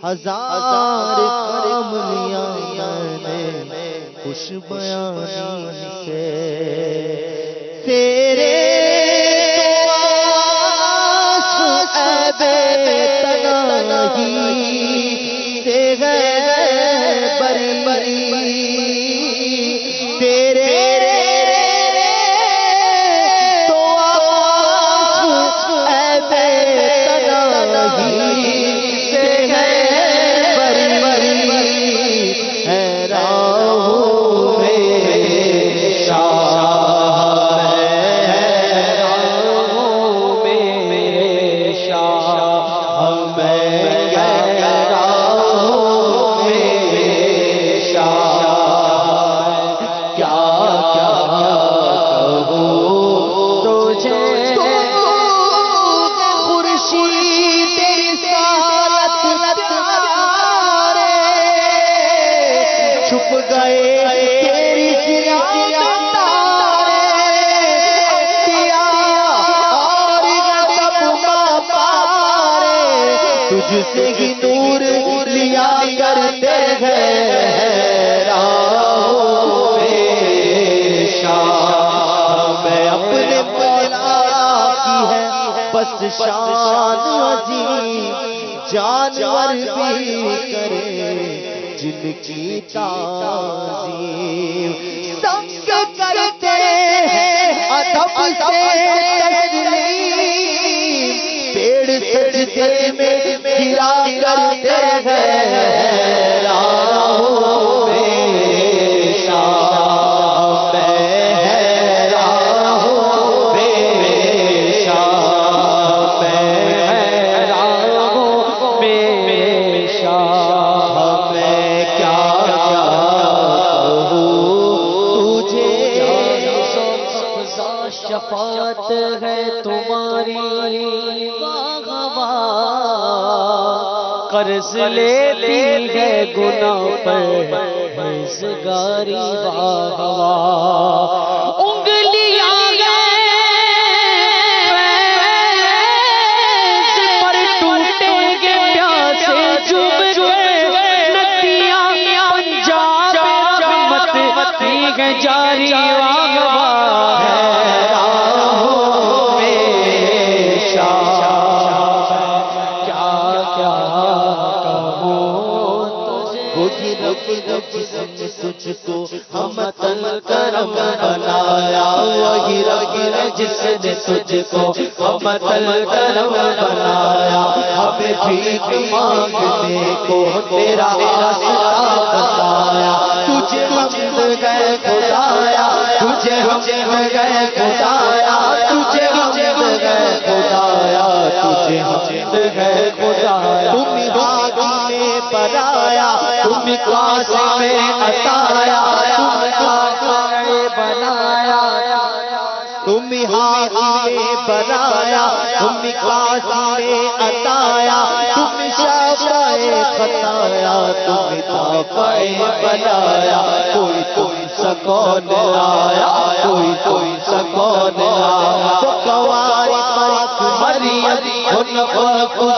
ہزار کام لیا میں نے خوش بیانی سے تیرے چھپ گئے تیری سیاہ تجھ سے ہی نور لیا کرتے ہیں راہوں میں شاہ میں اپنے مولا کی ہے بس شان عظیم جانور بھی کرے جن کی تعظیم سب کرتے ہیں ادب سے پیڑ سجدے میں گرا کرتے ہیں راہوں میں شاہ میں راہوں میں شاہ میں راہوں میں شاہ میں کیا کہوں تجھے شفاعت ہے تمہاری قرض لیتی ہے گناہ پر حسگاری واہ واہ انگلیاں پر ٹوٹیں گے پیاسے چوب گئے ندیاں پنجاب رحمت کی ہے جاری واہ واہ تجھ کو ہم تن کرم بنایا وہی رب جس نے تجھ کو ہم تن کرم بنایا ہمیں بھیک مانگنے کو تیرا راستہ بتایا تجھے حمد ہے خدایا تجھے حمد ہے خدایا تجھے حمد ہے خدایا تجھے حمد ہے خدایا تم باغی میں بنایا تم قاسم میں عطایا تم قاسم میں بنایا تم ہادی میں بنایا تم قاسم میں عطایا تم شافع خطایا تم تابع بنایا کوئی تم سکون آیا کوئی سکون آیا تو قواری پاک مریم خلق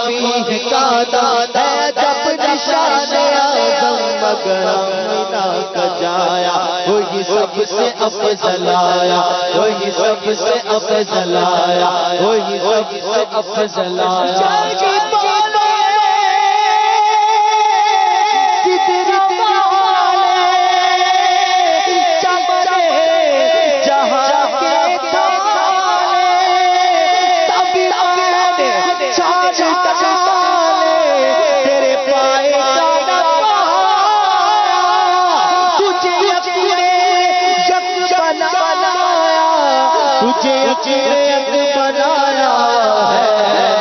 فیہ کادا ہے جب نشان آدم مگر آمینہ کا جایا وہی سب سے افضل آیا وہی سب سے افضل آیا وہی سب سے افضل آیا تجھے بنایا ہے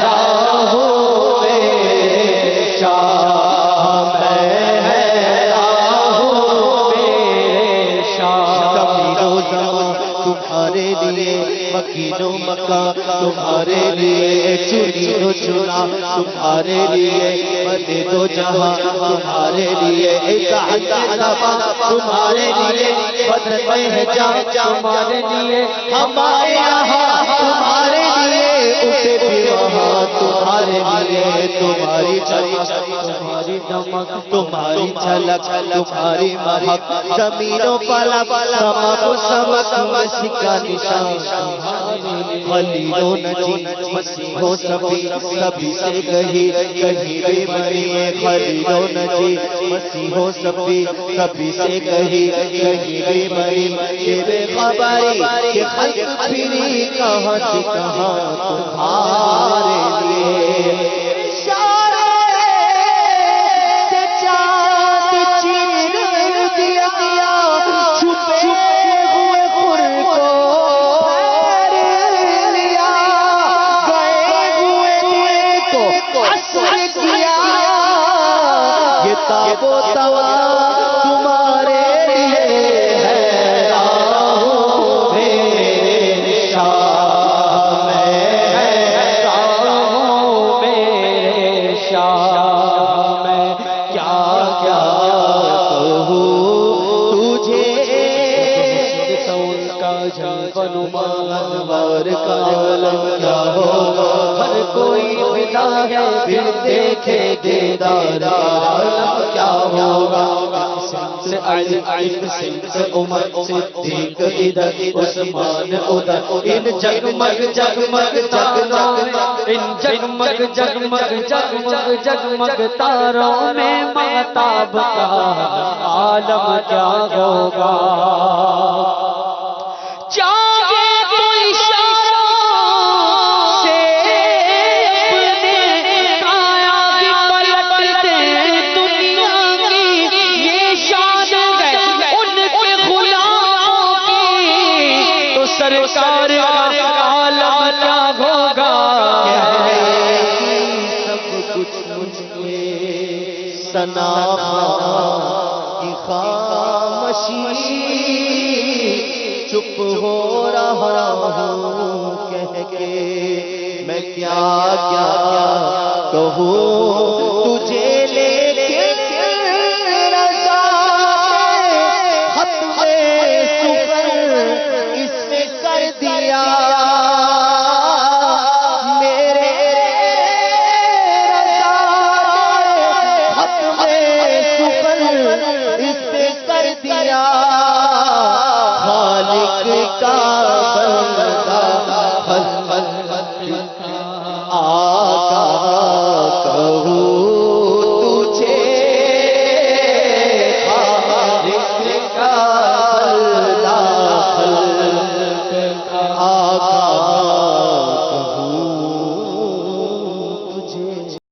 راہوں میں شاہ میں راہوں میں شاہ زمین و زمان تمہارے لیے مکین و مکان تمہارے لیے چنی و چنا تمہارے لیے بنے دو جہاں تمہارے لیے اطاعت زبان تمہارے لیے بدر میں جان تمہارے لیے ہمارے یہاں تمہارے لیے اٹھے بھی وہاں تمہارے لیے تمہاری چمک تمہاری دمک تمہاری جھلک تمہاری مہک زمین و فلک سمک و سمک مسیح کا نشان خلیل و نجی مسیح و سبھی سبھی سے کہیں بھی بڑی ہے خلیل و نجی مسیح و سبھی سبھی سے کہیں بھی بڑی تیرے خبری کہ خلق پھری کہاں سے کہاں تمہارے لیے تاب و توا تمہارے لیے ہے راہوں میرے شاہ میں راہوں میرے شاہ میں کیا کیا کہوں تجھے سول کا جھلکن انوار کا علم کیا ہوگا ہر کوئی فدا ہے پھر دیکھے دیدار عالم کیا ہوگا سے علی سے عمر صدیق ادھر عثمان ادھر ان جگمگ جگمگ تاروں ان جگمگ جگمگ جگمگ جگمگ تاروں میں مہتاب کا عالم کیا ہوگا سرکار عالم کیا ہوگا سب کچھ مجھ میں ثنا کی خاموشی چپ ہو رہا ہوں کہہ کے میں کیا کیا کہوں تجھے لے کے رضا ختم سفر اس میں کر دیا میرے رضا ختم سفر اس میں کر دیا خالق کا بندہ